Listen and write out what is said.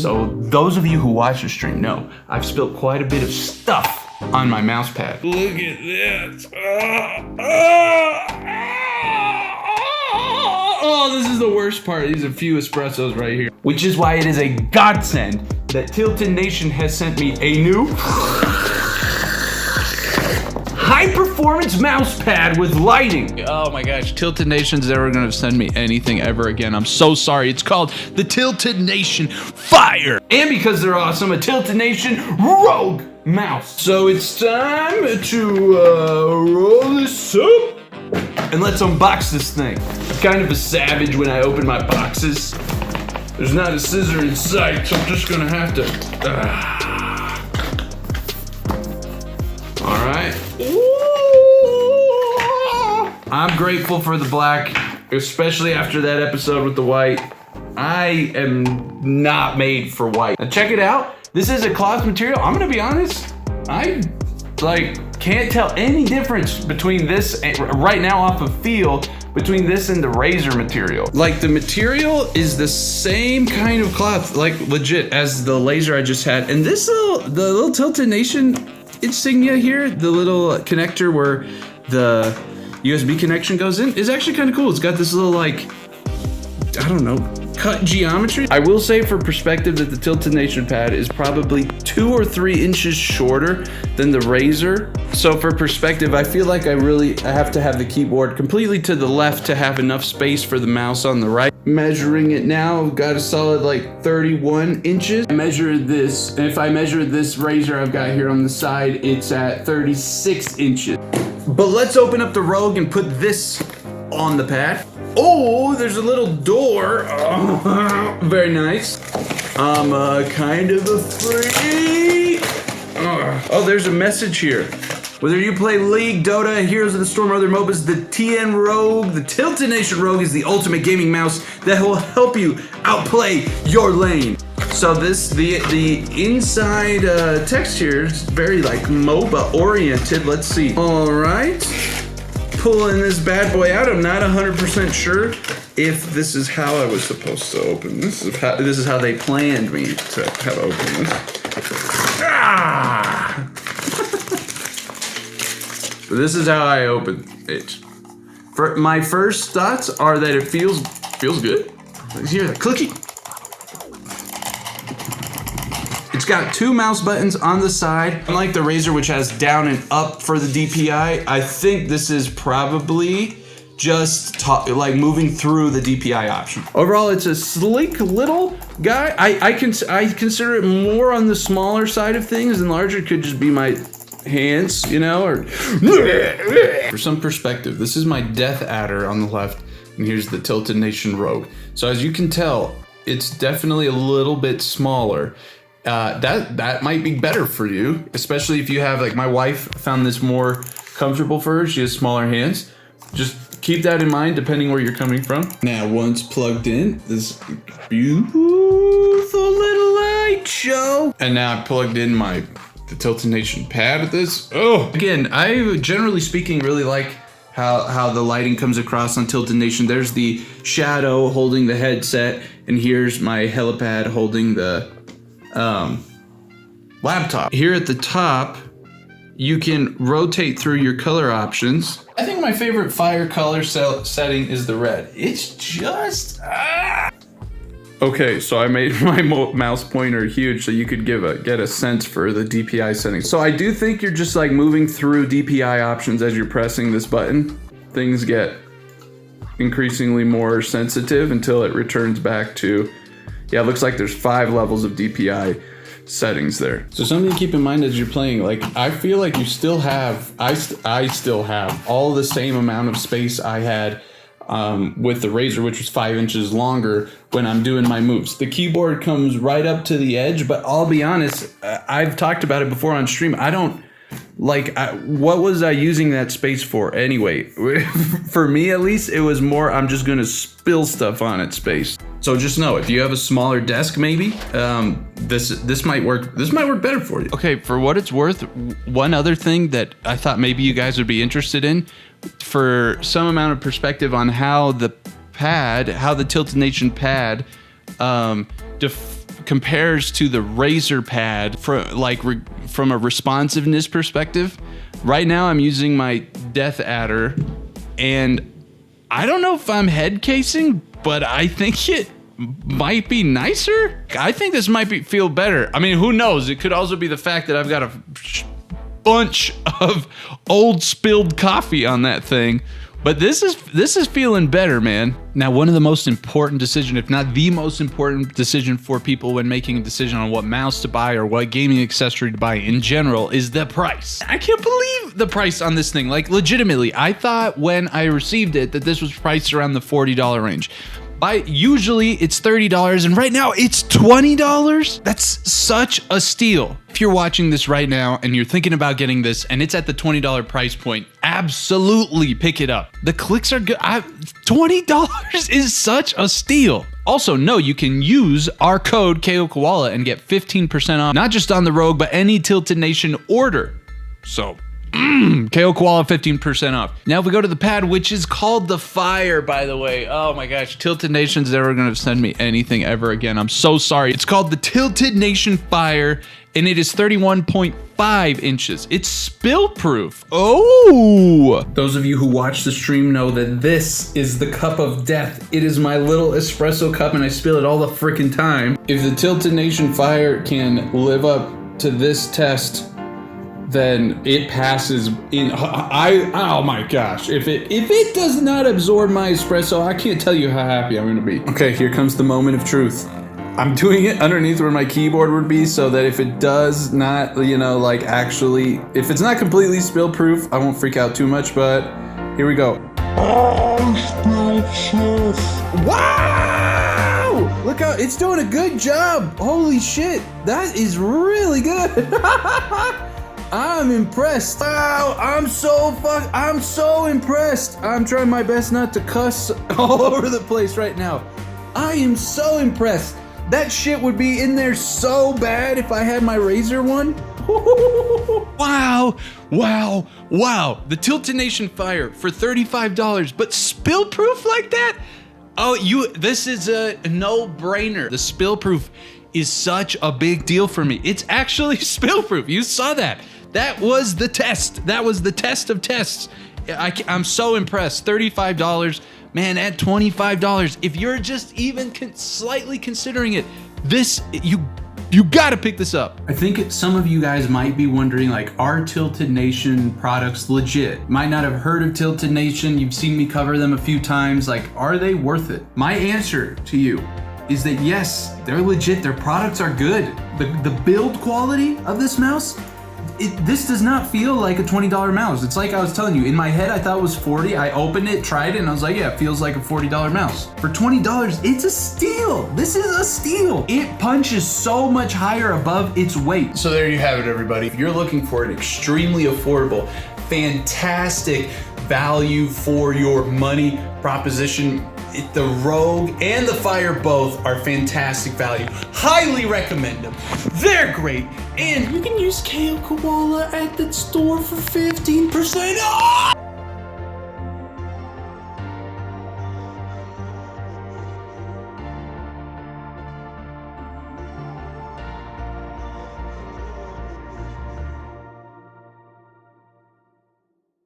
So those of you who watch the stream know I've spilled quite a bit of stuff on my mouse pad. Look at this. Oh, this is the worst part. These are a few espressos right here. Which is why it is a godsend that Tilted Nation has sent me a new high-performance mouse pad with lighting. Oh my gosh, Tilted Nation's never gonna send me anything ever again. I'm so sorry. It's called the Tilted Nation Fire. And because they're awesome, a Tilted Nation Rogue mouse. So it's time to roll this up and let's unbox this thing. I'm kind of a savage when I open my boxes. There's not a scissor in sight, so I'm just gonna have to. All right. I'm grateful for the black, especially after that episode with the white. I am not made for white. Now check it out. This is a cloth material. I'm gonna be honest. I can't tell any difference between this right now off of feel between this and the razor material. Like the material is the same kind of cloth, like legit, as the laser I just had. And this the little Tilted Nation insignia here, the little connector where the USB connection goes in, is actually kind of cool. It's got this little like, I don't know, cut geometry. I will say for perspective that the Tilted Nation pad is probably 2 or 3 inches shorter than the razor. So for perspective, I feel like I have to have the keyboard completely to the left to have enough space for the mouse on the right. Measuring it now, I've got a solid like 31 inches. I measured this, and if I measure this razor I've got here on the side, it's at 36 inches. But let's open up the Rogue and put this on the pad. Oh, there's a little door. Oh, very nice. I'm kind of a freak. Oh, there's a message here. Whether you play League, Dota, Heroes of the Storm, or other MOBAs, the TN Rogue, the Tilted Nation Rogue is the ultimate gaming mouse that will help you outplay your lane. So the inside text here is very like MOBA oriented. Let's see. All right. Pulling this bad boy out. I'm not 100% sure if this is how I was supposed to open this. This is how they planned me to have open this. Ah! This is how I open it. My first thoughts are that it feels good. Let's hear that clicky. It's got 2 mouse buttons on the side. Unlike the razor, which has down and up for the DPI, I think this is probably just like moving through the DPI option. Overall, it's a sleek little guy. I consider it more on the smaller side of things, and larger could just be my hands, you know, or for some perspective, this is my Death Adder on the left, and here's the Tilted Nation Rogue. So as you can tell, it's definitely a little bit smaller. That might be better for you, especially if you have, like, my wife found this more comfortable for her. She has smaller hands. Just keep that in mind depending where you're coming from. Now, once plugged in, this beautiful little light show. And now I plugged in the Tilted Nation pad with this. Oh, again, I generally speaking really like how the lighting comes across on Tilted Nation. There's the shadow holding the headset, and here's my helipad holding the laptop. Here at the top, you can rotate through your color options. I think my favorite fire color setting is the red. It's just Okay, so I made my mouse pointer huge so you could get a sense for the DPI settings. So I do think you're just like moving through DPI options as you're pressing this button. Things get increasingly more sensitive until it returns back to, yeah, it looks like there's 5 levels of DPI settings there. So something to keep in mind as you're playing, like, I feel like you still have, I still have all the same amount of space I had with the razor, which was 5 inches longer when I'm doing my moves. The keyboard comes right up to the edge, but I'll be honest, I've talked about it before on stream. I don't, like, what was I using that space for anyway? For me, at least, it was more, I'm just gonna spill stuff on it space. So just know, if you have a smaller desk, maybe this might work. This might work better for you. Okay, for what it's worth, one other thing that I thought maybe you guys would be interested in, for some amount of perspective on how the Tilted Nation pad compares to the Razer Pad from a responsiveness perspective. Right now I'm using my Death Adder, and I don't know if I'm head casing, but I think it might be nicer. I think this might feel better. I mean, who knows? It could also be the fact that I've got a bunch of old spilled coffee on that thing. But this is feeling better, man. Now, one of the most important decision, if not the most important decision for people when making a decision on what mouse to buy or what gaming accessory to buy in general, is the price. I can't believe the price on this thing. Like, legitimately, I thought when I received it that this was priced around the $40 range. Usually it's $30, and right now it's $20. That's such a steal. If you're watching this right now and you're thinking about getting this and it's at the $20 price point, absolutely pick it up. The clicks are good. $20 is such a steal. Also, no, you can use our code KO Koala and get 15% off, not just on the Rogue, but any Tilted Nation order. So, KO Koala 15% off. Now, if we go to the pad, which is called the Fire, by the way. Oh my gosh, Tilted Nation's never gonna send me anything ever again. I'm so sorry. It's called the Tilted Nation Fire, and it is 31.5 inches. It's spill proof. Oh! Those of you who watch the stream know that this is the cup of death. It is my little espresso cup, and I spill it all the freaking time. If the Tilted Nation Fire can live up to this test, then it passes in. Oh my gosh. If it does not absorb my espresso, I can't tell you how happy I'm gonna be. Okay, here comes the moment of truth. I'm doing it underneath where my keyboard would be so that if it does not, actually, if it's not completely spill proof, I won't freak out too much, but here we go. Wow! Look how it's doing a good job. Holy shit. That is really good. I'm impressed. Wow, I'm so impressed. I'm trying my best not to cuss all over the place right now. I am so impressed. That shit would be in there so bad if I had my Razer one. Wow. The Tilted Nation Fire for $35, but spill proof like that? Oh, this is a no-brainer. The spill proof is such a big deal for me. It's actually spill proof. You saw that. That was the test. That was the test of tests. I'm so impressed. $35, man, at $25. If you're just even slightly considering it, you gotta pick this up. I think some of you guys might be wondering, are Tilted Nation products legit? Might not have heard of Tilted Nation. You've seen me cover them a few times. Are they worth it? My answer to you is that yes, they're legit. Their products are good. The build quality of this mouse, this does not feel like a $20 mouse. It's like I was telling you, in my head I thought it was $40. I opened it, tried it, and I was like, yeah, it feels like a $40 mouse. For $20, it's a steal. This is a steal. It punches so much higher above its weight. So there you have it, everybody. If you're looking for an extremely affordable, fantastic value for your money proposition, the Rogue and the Fire both are fantastic value. Highly recommend them. They're great. And you can use KO Koala at the store for 15% off.